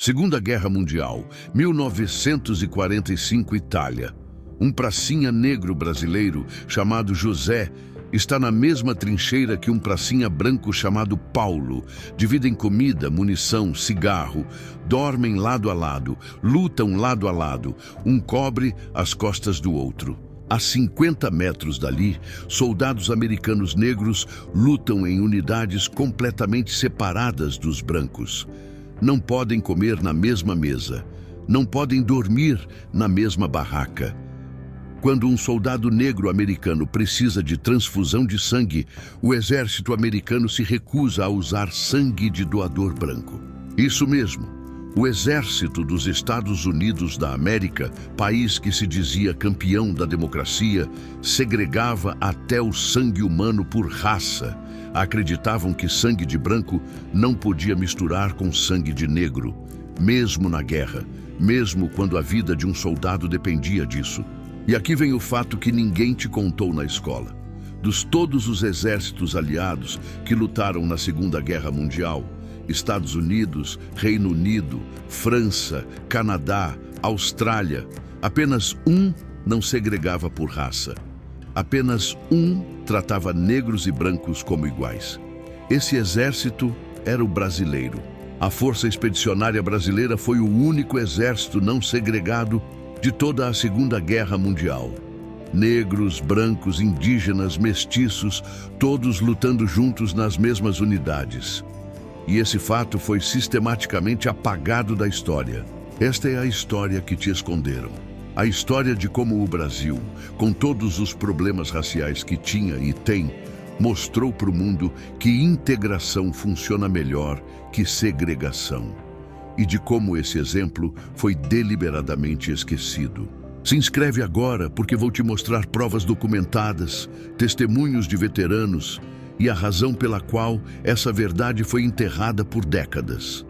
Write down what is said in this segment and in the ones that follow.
Segunda Guerra Mundial, 1945, Itália. Um pracinha negro brasileiro chamado José está na mesma trincheira que um pracinha branco chamado Paulo. Dividem comida, munição, cigarro, dormem lado a lado, lutam lado a lado, um cobre as costas do outro. A 50 metros dali, soldados americanos negros lutam em unidades completamente separadas dos brancos. Não podem comer na mesma mesa, não podem dormir na mesma barraca. Quando um soldado negro americano precisa de transfusão de sangue, o exército americano se recusa a usar sangue de doador branco. Isso mesmo, o exército dos Estados Unidos da América, país que se dizia campeão da democracia, segregava até o sangue humano por raça. Acreditavam que sangue de branco não podia misturar com sangue de negro, mesmo na guerra, mesmo quando a vida de um soldado dependia disso. E aqui vem o fato que ninguém te contou na escola. Dos todos os exércitos aliados que lutaram na Segunda Guerra Mundial, Estados Unidos, Reino Unido, França, Canadá, Austrália, apenas um não segregava por raça. Apenas um tratava negros e brancos como iguais. Esse exército era o brasileiro. A Força Expedicionária Brasileira foi o único exército não segregado de toda a Segunda Guerra Mundial. Negros, brancos, indígenas, mestiços, todos lutando juntos nas mesmas unidades. E esse fato foi sistematicamente apagado da história. Esta é a história que te esconderam. A história de como o Brasil, com todos os problemas raciais que tinha e tem, mostrou para o mundo que integração funciona melhor que segregação. E de como esse exemplo foi deliberadamente esquecido. Se inscreve agora, porque vou te mostrar provas documentadas, testemunhos de veteranos e a razão pela qual essa verdade foi enterrada por décadas.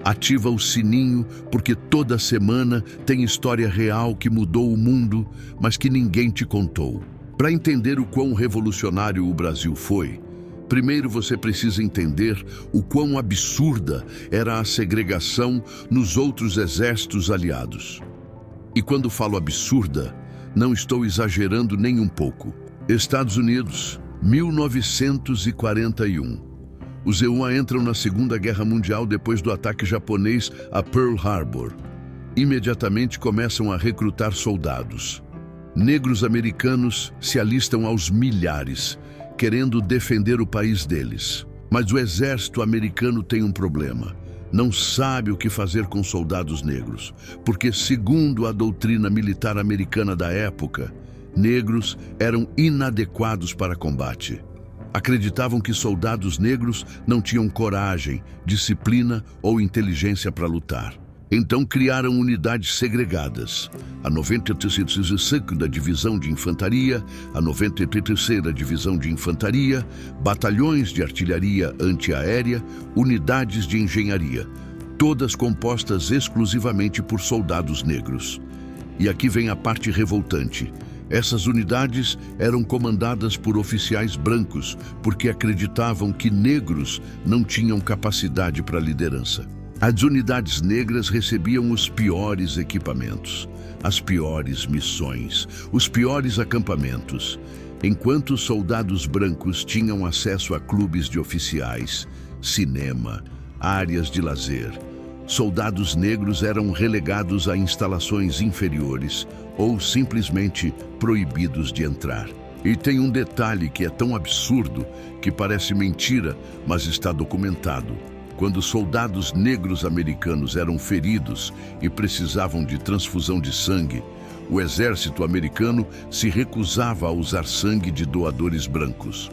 Ativa o sininho, porque toda semana tem história real que mudou o mundo, mas que ninguém te contou. Para entender o quão revolucionário o Brasil foi, primeiro você precisa entender o quão absurda era a segregação nos outros exércitos aliados. E quando falo absurda, não estou exagerando nem um pouco. Estados Unidos, 1941. Os EUA entram na Segunda Guerra Mundial depois do ataque japonês a Pearl Harbor. Imediatamente começam a recrutar soldados. Negros americanos se alistam aos milhares, querendo defender o país deles. Mas o exército americano tem um problema. Não sabe o que fazer com soldados negros, porque, segundo a doutrina militar americana da época, negros eram inadequados para combate. Acreditavam que soldados negros não tinham coragem, disciplina ou inteligência para lutar. Então criaram unidades segregadas. A 93ª Divisão de Infantaria, a 93ª Divisão de Infantaria, batalhões de artilharia antiaérea, unidades de engenharia, todas compostas exclusivamente por soldados negros. E aqui vem a parte revoltante. Essas unidades eram comandadas por oficiais brancos, porque acreditavam que negros não tinham capacidade para liderança. As unidades negras recebiam os piores equipamentos, as piores missões, os piores acampamentos, enquanto os soldados brancos tinham acesso a clubes de oficiais, cinema, áreas de lazer. Soldados negros eram relegados a instalações inferiores ou simplesmente proibidos de entrar. E tem um detalhe que é tão absurdo que parece mentira, mas está documentado. Quando soldados negros americanos eram feridos e precisavam de transfusão de sangue, o exército americano se recusava a usar sangue de doadores brancos.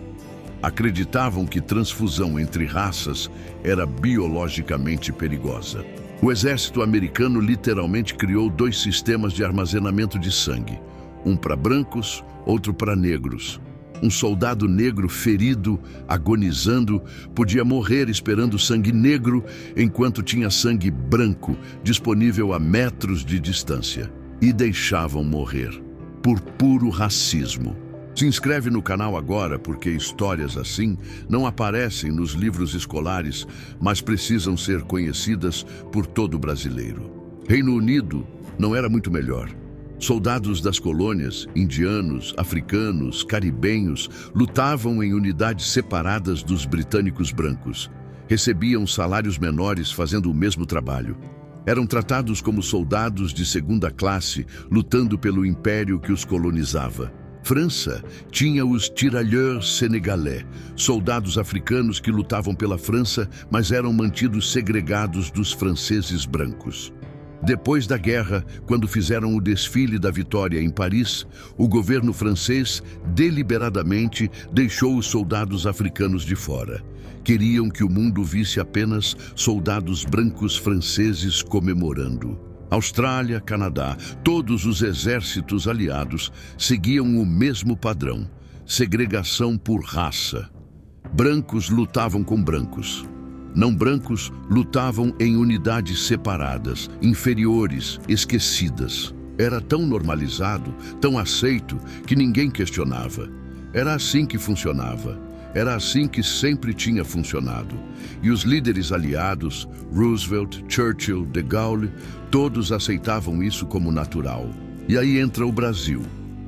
Acreditavam que transfusão entre raças era biologicamente perigosa. O exército americano literalmente criou 2 sistemas de armazenamento de sangue, um para brancos, outro para negros. Um soldado negro ferido, agonizando, podia morrer esperando sangue negro, enquanto tinha sangue branco disponível a metros de distância. E deixavam morrer, por puro racismo. Se inscreve no canal agora porque histórias assim não aparecem nos livros escolares, mas precisam ser conhecidas por todo brasileiro. Reino Unido não era muito melhor. Soldados das colônias, indianos, africanos, caribenhos, lutavam em unidades separadas dos britânicos brancos. Recebiam salários menores fazendo o mesmo trabalho. Eram tratados como soldados de segunda classe, lutando pelo império que os colonizava. França tinha os tirailleurs sénégalais, soldados africanos que lutavam pela França, mas eram mantidos segregados dos franceses brancos. Depois da guerra, quando fizeram o desfile da vitória em Paris, o governo francês deliberadamente deixou os soldados africanos de fora. Queriam que o mundo visse apenas soldados brancos franceses comemorando. Austrália, Canadá, todos os exércitos aliados seguiam o mesmo padrão: segregação por raça. Brancos lutavam com brancos. Não brancos lutavam em unidades separadas, inferiores, esquecidas. Era tão normalizado, tão aceito, que ninguém questionava. Era assim que funcionava. Era assim que sempre tinha funcionado. E os líderes aliados, Roosevelt, Churchill, de Gaulle, todos aceitavam isso como natural. E aí entra o Brasil.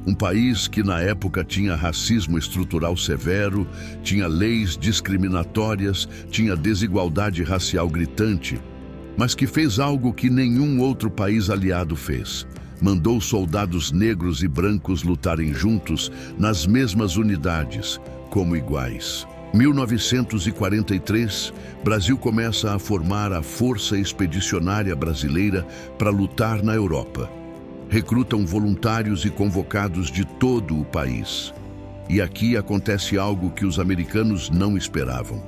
Um país que na época tinha racismo estrutural severo, tinha leis discriminatórias, tinha desigualdade racial gritante, mas que fez algo que nenhum outro país aliado fez. Mandou soldados negros e brancos lutarem juntos nas mesmas unidades, como iguais. 1943, Brasil começa a formar a Força Expedicionária Brasileira para lutar na Europa. Recrutam voluntários e convocados de todo o país. E aqui acontece algo que os americanos não esperavam.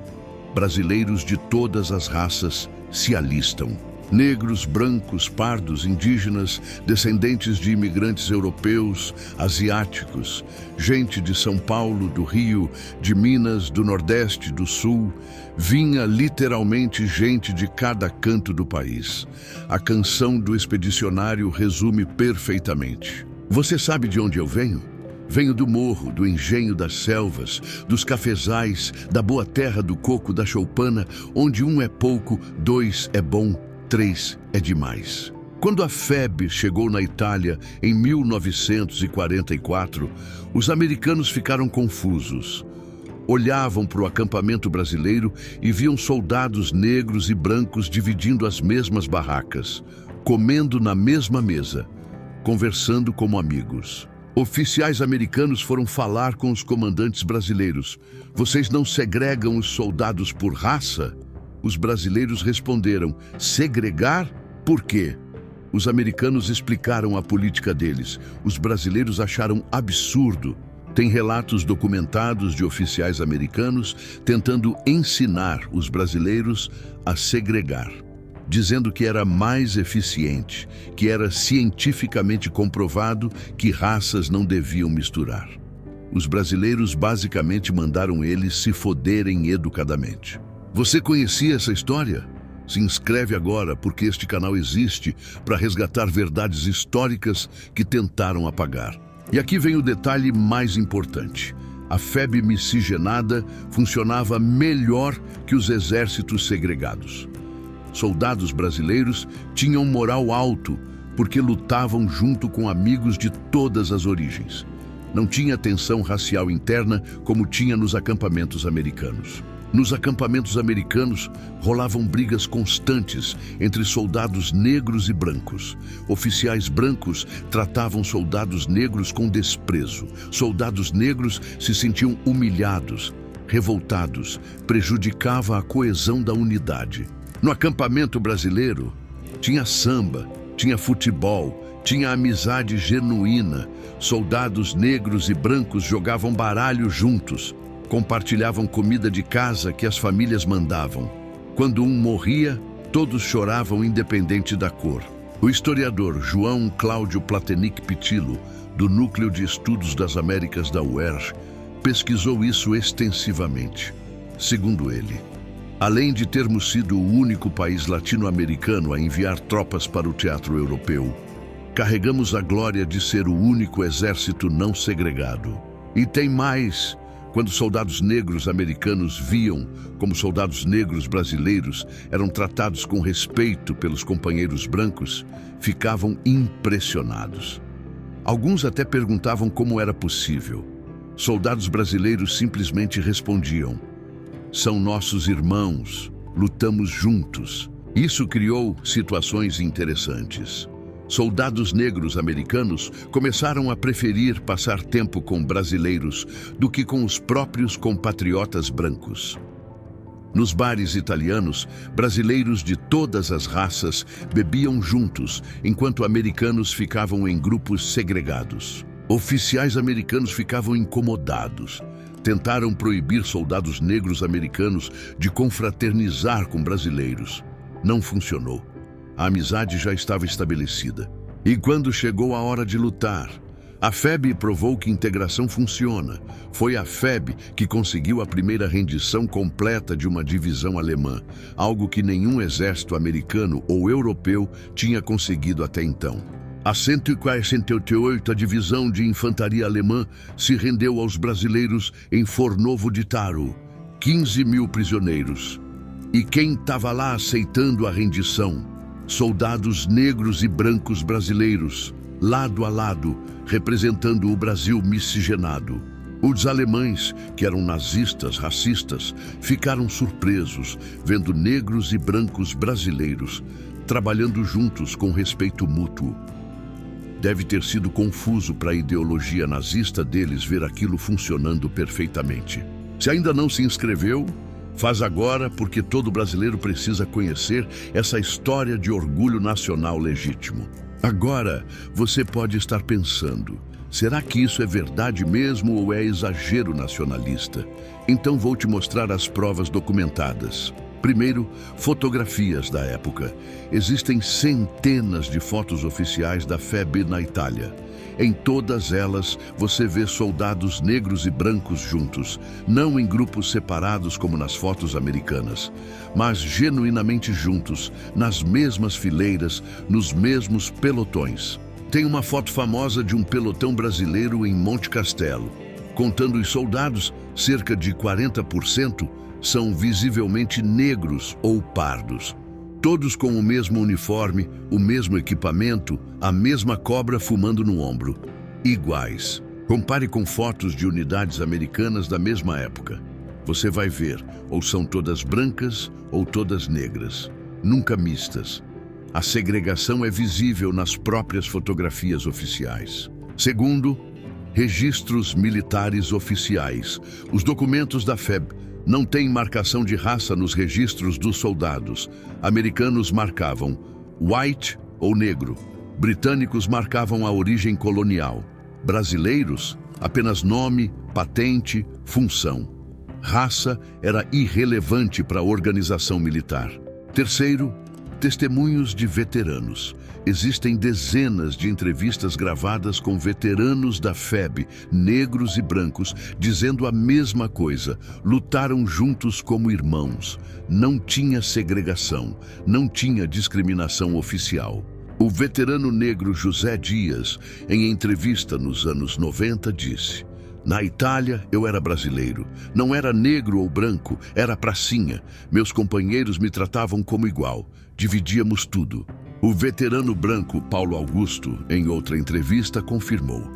Brasileiros de todas as raças se alistam. Negros, brancos, pardos, indígenas, descendentes de imigrantes europeus, asiáticos, gente de São Paulo, do Rio, de Minas, do Nordeste, do Sul. Vinha literalmente gente de cada canto do país. A canção do expedicionário resume perfeitamente. Você sabe de onde eu venho? Venho do morro, do engenho das selvas, dos cafezais, da boa terra do coco, da choupana, onde um é pouco, dois é bom, 3 é demais. Quando a FEB chegou na Itália em 1944, os americanos ficaram confusos. Olhavam para o acampamento brasileiro e viam soldados negros e brancos dividindo as mesmas barracas, comendo na mesma mesa, conversando como amigos. Oficiais americanos foram falar com os comandantes brasileiros. Vocês não segregam os soldados por raça? Os brasileiros responderam: segregar? Por quê? Os americanos explicaram a política deles. Os brasileiros acharam absurdo. Tem relatos documentados de oficiais americanos tentando ensinar os brasileiros a segregar, dizendo que era mais eficiente, que era cientificamente comprovado que raças não deviam misturar. Os brasileiros basicamente mandaram eles se foderem educadamente. Você conhecia essa história? Se inscreve agora, porque este canal existe para resgatar verdades históricas que tentaram apagar. E aqui vem o detalhe mais importante. A FEB miscigenada funcionava melhor que os exércitos segregados. Soldados brasileiros tinham moral alto porque lutavam junto com amigos de todas as origens. Não tinha tensão racial interna como tinha nos acampamentos americanos. Nos acampamentos americanos, rolavam brigas constantes entre soldados negros e brancos. Oficiais brancos tratavam soldados negros com desprezo. Soldados negros se sentiam humilhados, revoltados, prejudicava a coesão da unidade. No acampamento brasileiro, tinha samba, tinha futebol, tinha amizade genuína. Soldados negros e brancos jogavam baralho juntos. Compartilhavam comida de casa que as famílias mandavam. Quando um morria, todos choravam independente da cor. O historiador João Cláudio Platenic Pitilo, do Núcleo de Estudos das Américas da UERJ, pesquisou isso extensivamente. Segundo ele, além de termos sido o único país latino-americano a enviar tropas para o teatro europeu, carregamos a glória de ser o único exército não segregado. E tem mais. Quando soldados negros americanos viam como soldados negros brasileiros eram tratados com respeito pelos companheiros brancos, ficavam impressionados. Alguns até perguntavam como era possível. Soldados brasileiros simplesmente respondiam: "São nossos irmãos, lutamos juntos." Isso criou situações interessantes. Soldados negros americanos começaram a preferir passar tempo com brasileiros do que com os próprios compatriotas brancos. Nos bares italianos, brasileiros de todas as raças bebiam juntos, enquanto americanos ficavam em grupos segregados. Oficiais americanos ficavam incomodados. Tentaram proibir soldados negros americanos de confraternizar com brasileiros. Não funcionou. A amizade já estava estabelecida. E quando chegou a hora de lutar, a FEB provou que integração funciona. Foi a FEB que conseguiu a primeira rendição completa de uma divisão alemã, algo que nenhum exército americano ou europeu tinha conseguido até então. A 148ª Divisão de Infantaria Alemã se rendeu aos brasileiros em Fornovo de Taro, 15.000 prisioneiros. E quem estava lá aceitando a rendição? Soldados negros e brancos brasileiros, lado a lado, representando o Brasil miscigenado. Os alemães, que eram nazistas, racistas, ficaram surpresos vendo negros e brancos brasileiros trabalhando juntos com respeito mútuo. Deve ter sido confuso para a ideologia nazista deles ver aquilo funcionando perfeitamente. Se ainda não se inscreveu, faz agora, porque todo brasileiro precisa conhecer essa história de orgulho nacional legítimo. Agora, você pode estar pensando: será que isso é verdade mesmo ou é exagero nacionalista? Então vou te mostrar as provas documentadas. Primeiro, fotografias da época. Existem centenas de fotos oficiais da FEB na Itália. Em todas elas, você vê soldados negros e brancos juntos, não em grupos separados como nas fotos americanas, mas genuinamente juntos, nas mesmas fileiras, nos mesmos pelotões. Tem uma foto famosa de um pelotão brasileiro em Monte Castelo. Contando os soldados, cerca de 40% são visivelmente negros ou pardos. Todos com o mesmo uniforme, o mesmo equipamento, a mesma cobra fumando no ombro. Iguais. Compare com fotos de unidades americanas da mesma época. Você vai ver, ou são todas brancas ou todas negras, nunca mistas. A segregação é visível nas próprias fotografias oficiais. Segundo, registros militares oficiais. Os documentos da FEB não têm marcação de raça nos registros dos soldados. Americanos marcavam white ou negro. Britânicos marcavam a origem colonial. Brasileiros, apenas nome, patente, função. Raça era irrelevante para a organização militar. Terceiro, testemunhos de veteranos. Existem dezenas de entrevistas gravadas com veteranos da FEB, negros e brancos, dizendo a mesma coisa. Lutaram juntos como irmãos. Não tinha segregação, não tinha discriminação oficial. O veterano negro José Dias, em entrevista nos anos 90, disse: "Na Itália, eu era brasileiro. Não era negro ou branco, era pracinha. Meus companheiros me tratavam como igual. Dividíamos tudo." O veterano branco Paulo Augusto, em outra entrevista, confirmou: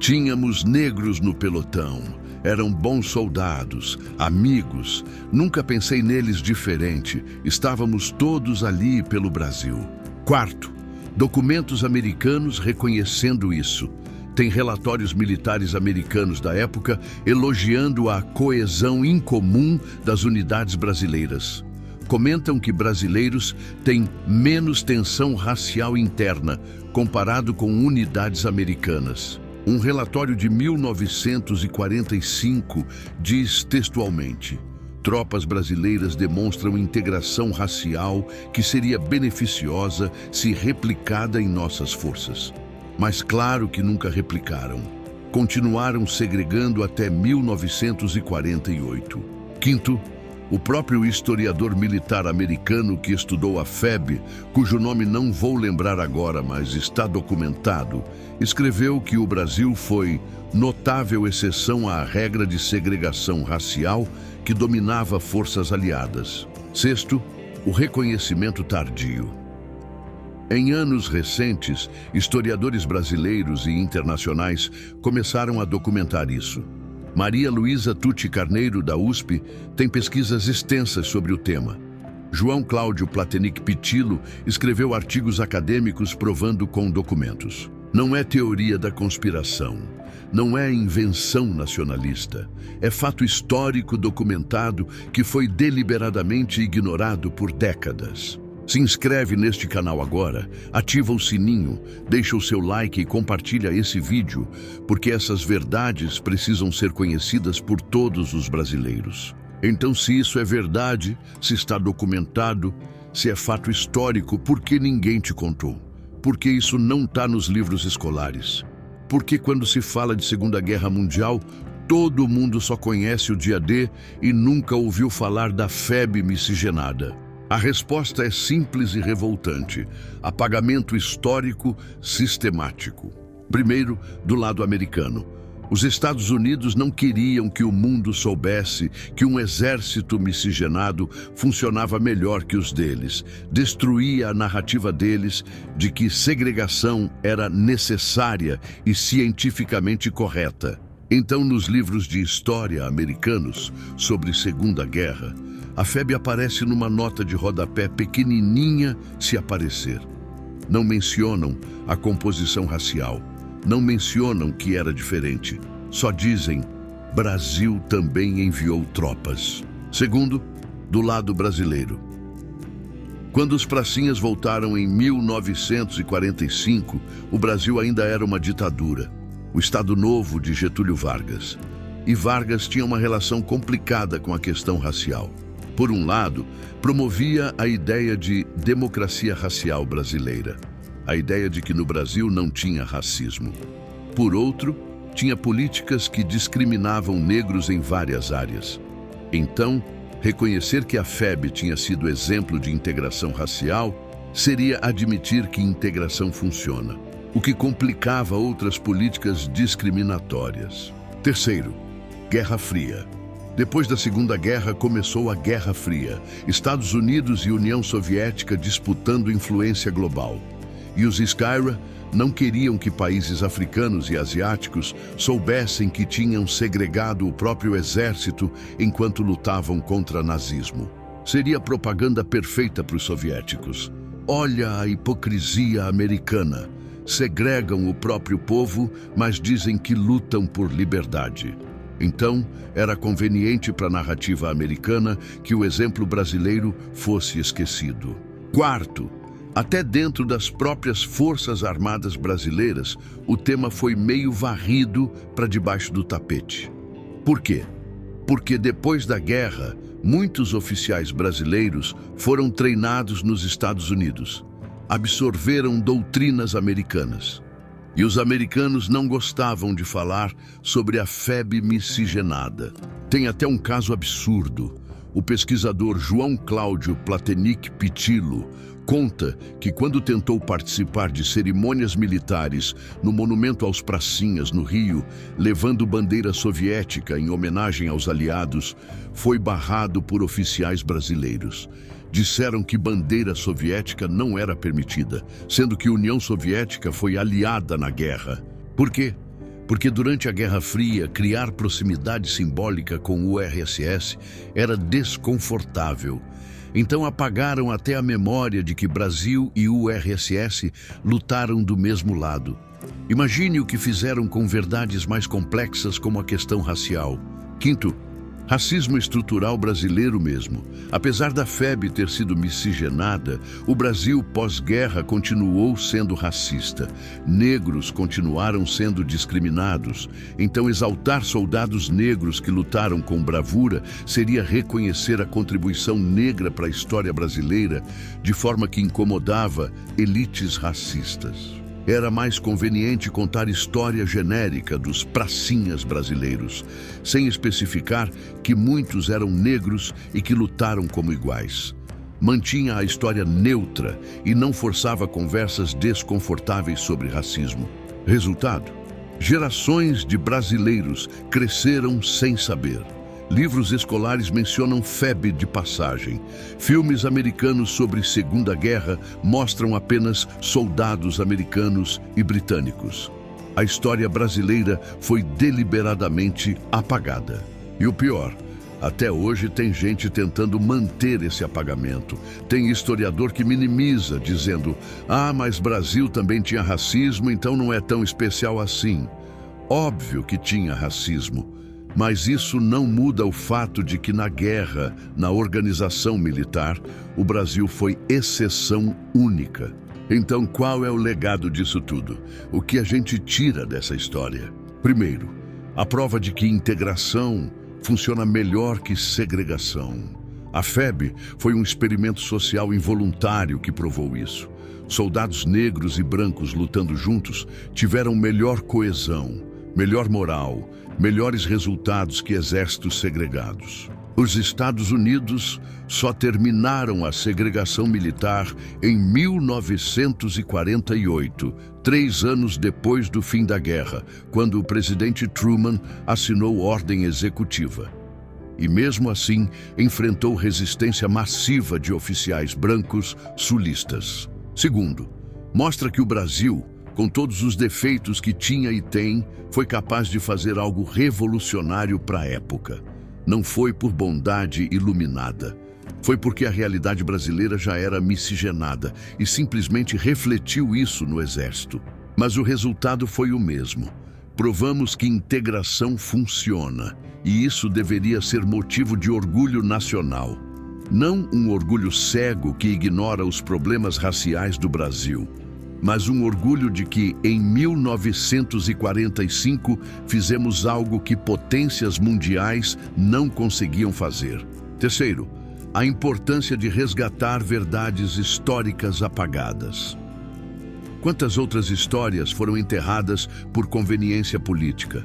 "Tínhamos negros no pelotão. Eram bons soldados, amigos. Nunca pensei neles diferente. Estávamos todos ali pelo Brasil." Quarto, documentos americanos reconhecendo isso. Tem relatórios militares americanos da época elogiando a coesão incomum das unidades brasileiras. Comentam que brasileiros têm menos tensão racial interna comparado com unidades americanas. Um relatório de 1945 diz textualmente: "Tropas brasileiras demonstram integração racial que seria beneficiosa se replicada em nossas forças." Mas claro que nunca replicaram. Continuaram segregando até 1948. Quinto, O próprio historiador militar americano que estudou a FEB, cujo nome não vou lembrar agora, mas está documentado, escreveu que o Brasil foi notável exceção à regra de segregação racial que dominava forças aliadas. Sexto, o reconhecimento tardio. Em anos recentes, historiadores brasileiros e internacionais começaram a documentar isso. Maria Luísa Tucci Carneiro, da USP, tem pesquisas extensas sobre o tema. João Cláudio Platenic Pitilo escreveu artigos acadêmicos provando com documentos. Não é teoria da conspiração, não é invenção nacionalista. É fato histórico documentado que foi deliberadamente ignorado por décadas. Se inscreve neste canal agora, ativa o sininho, deixa o seu like e compartilha esse vídeo, porque essas verdades precisam ser conhecidas por todos os brasileiros. Então, se isso é verdade, se está documentado, se é fato histórico, por que ninguém te contou? Por que isso não está nos livros escolares? Por que quando se fala de Segunda Guerra Mundial, todo mundo só conhece o dia D e nunca ouviu falar da FEB miscigenada? A resposta é simples e revoltante: apagamento histórico sistemático. Primeiro, do lado americano. Os Estados Unidos não queriam que o mundo soubesse que um exército miscigenado funcionava melhor que os deles. Destruía a narrativa deles de que segregação era necessária e cientificamente correta. Então, nos livros de história americanos sobre Segunda Guerra, a FEB aparece numa nota de rodapé pequenininha, se aparecer. Não mencionam a composição racial, não mencionam que era diferente. Só dizem, Brasil também enviou tropas. Segundo, do lado brasileiro. Quando os pracinhas voltaram em 1945, o Brasil ainda era uma ditadura, o Estado Novo de Getúlio Vargas. E Vargas tinha uma relação complicada com a questão racial. Por um lado, promovia a ideia de democracia racial brasileira, a ideia de que no Brasil não tinha racismo. Por outro, tinha políticas que discriminavam negros em várias áreas. Então, reconhecer que a FEB tinha sido exemplo de integração racial seria admitir que integração funciona, o que complicava outras políticas discriminatórias. Terceiro, Guerra Fria. Depois da Segunda Guerra, começou a Guerra Fria, Estados Unidos e União Soviética disputando influência global. E os Skyra não queriam que países africanos e asiáticos soubessem que tinham segregado o próprio exército enquanto lutavam contra nazismo. Seria propaganda perfeita para os soviéticos. Olha a hipocrisia americana. Segregam o próprio povo, mas dizem que lutam por liberdade. Então, era conveniente para a narrativa americana que o exemplo brasileiro fosse esquecido. Quarto, até dentro das próprias Forças Armadas brasileiras, o tema foi meio varrido para debaixo do tapete. Por quê? Porque depois da guerra, muitos oficiais brasileiros foram treinados nos Estados Unidos, absorveram doutrinas americanas. E os americanos não gostavam de falar sobre a FEB miscigenada. Tem até um caso absurdo. O pesquisador João Cláudio Platenic Pitilo conta que quando tentou participar de cerimônias militares no Monumento aos Pracinhas, no Rio, levando bandeira soviética em homenagem aos aliados, foi barrado por oficiais brasileiros. Disseram que bandeira soviética não era permitida, sendo que a União Soviética foi aliada na guerra. Por quê? Porque durante a Guerra Fria, criar proximidade simbólica com o URSS era desconfortável. Então apagaram até a memória de que Brasil e URSS lutaram do mesmo lado. Imagine o que fizeram com verdades mais complexas como a questão racial. Quinto, racismo estrutural brasileiro mesmo. Apesar da FEB ter sido miscigenada, o Brasil pós-guerra continuou sendo racista. Negros continuaram sendo discriminados. Então exaltar soldados negros que lutaram com bravura seria reconhecer a contribuição negra para a história brasileira, de forma que incomodava elites racistas. Era mais conveniente contar história genérica dos pracinhas brasileiros, sem especificar que muitos eram negros e que lutaram como iguais. Mantinha a história neutra e não forçava conversas desconfortáveis sobre racismo. Resultado: gerações de brasileiros cresceram sem saber. Livros escolares mencionam FEB de passagem. Filmes americanos sobre Segunda Guerra mostram apenas soldados americanos e britânicos. A história brasileira foi deliberadamente apagada. E o pior, até hoje tem gente tentando manter esse apagamento. Tem historiador que minimiza, dizendo: "Ah, mas Brasil também tinha racismo, então não é tão especial assim." Óbvio que tinha racismo. Mas isso não muda o fato de que na guerra, na organização militar, o Brasil foi exceção única. Então, qual é o legado disso tudo? O que a gente tira dessa história? Primeiro, a prova de que integração funciona melhor que segregação. A FEB foi um experimento social involuntário que provou isso. Soldados negros e brancos lutando juntos tiveram melhor coesão, melhor moral, melhores resultados que exércitos segregados. Os Estados Unidos só terminaram a segregação militar em 1948, 3 anos depois do fim da guerra, quando o presidente Truman assinou ordem executiva. E mesmo assim, enfrentou resistência massiva de oficiais brancos sulistas. Segundo, mostra que o Brasil, com todos os defeitos que tinha e tem, foi capaz de fazer algo revolucionário para a época. Não foi por bondade iluminada. Foi porque a realidade brasileira já era miscigenada e simplesmente refletiu isso no Exército. Mas o resultado foi o mesmo. Provamos que integração funciona, e isso deveria ser motivo de orgulho nacional. Não um orgulho cego que ignora os problemas raciais do Brasil, mas um orgulho de que, em 1945, fizemos algo que potências mundiais não conseguiam fazer. Terceiro, a importância de resgatar verdades históricas apagadas. Quantas outras histórias foram enterradas por conveniência política?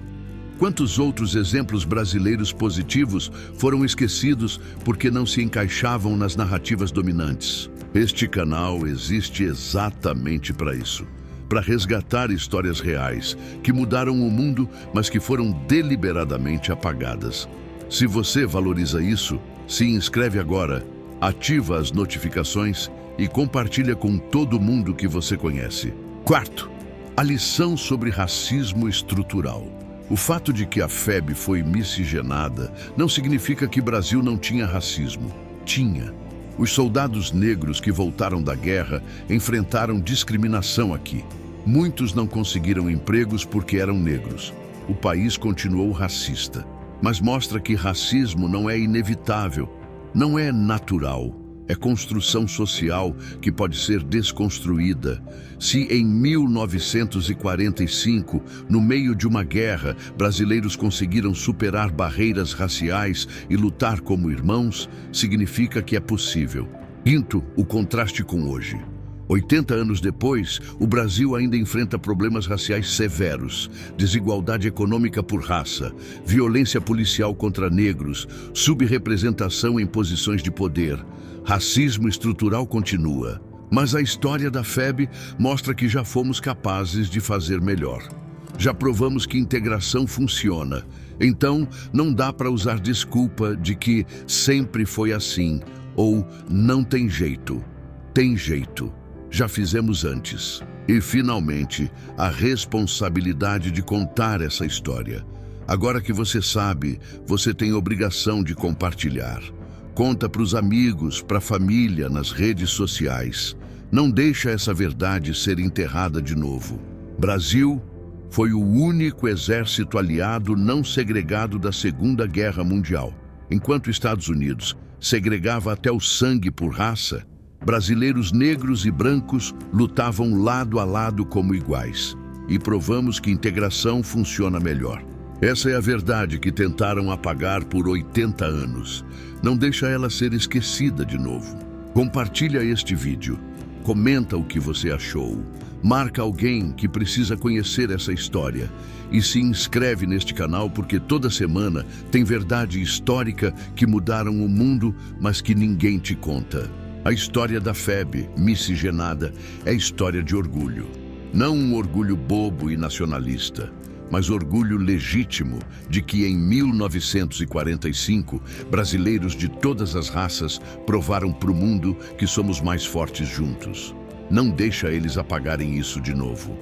Quantos outros exemplos brasileiros positivos foram esquecidos porque não se encaixavam nas narrativas dominantes? Este canal existe exatamente para isso, para resgatar histórias reais que mudaram o mundo, mas que foram deliberadamente apagadas. Se você valoriza isso, se inscreve agora, ativa as notificações e compartilha com todo mundo que você conhece. Quarto, a lição sobre racismo estrutural. O fato de que a FEB foi miscigenada não significa que o Brasil não tinha racismo. Tinha. Os soldados negros que voltaram da guerra enfrentaram discriminação aqui. Muitos não conseguiram empregos porque eram negros. O país continuou racista. Mas mostra que racismo não é inevitável, não é natural. É construção social que pode ser desconstruída. Se em 1945, no meio de uma guerra, brasileiros conseguiram superar barreiras raciais e lutar como irmãos, significa que é possível. Quinto, o contraste com hoje. 80 anos depois, o Brasil ainda enfrenta problemas raciais severos, desigualdade econômica por raça, violência policial contra negros, subrepresentação em posições de poder. Racismo estrutural continua, mas a história da FEB mostra que já fomos capazes de fazer melhor. Já provamos que integração funciona, então não dá para usar desculpa de que sempre foi assim ou não tem jeito. Tem jeito. Já fizemos antes. E, finalmente, a responsabilidade de contar essa história. Agora que você sabe, você tem obrigação de compartilhar. Conta para os amigos, para a família, nas redes sociais. Não deixa essa verdade ser enterrada de novo. Brasil foi o único exército aliado não segregado da Segunda Guerra Mundial. Enquanto Estados Unidos segregava até o sangue por raça, brasileiros negros e brancos lutavam lado a lado como iguais. E provamos que integração funciona melhor. Essa é a verdade que tentaram apagar por 80 anos. Não deixa ela ser esquecida de novo. Compartilha este vídeo. Comenta o que você achou. Marca alguém que precisa conhecer essa história. E se inscreve neste canal porque toda semana tem verdade histórica que mudaram o mundo, mas que ninguém te conta. A história da FEB, miscigenada, é história de orgulho. Não um orgulho bobo e nacionalista, mas orgulho legítimo de que em 1945, brasileiros de todas as raças provaram para o mundo que somos mais fortes juntos. Não deixa eles apagarem isso de novo.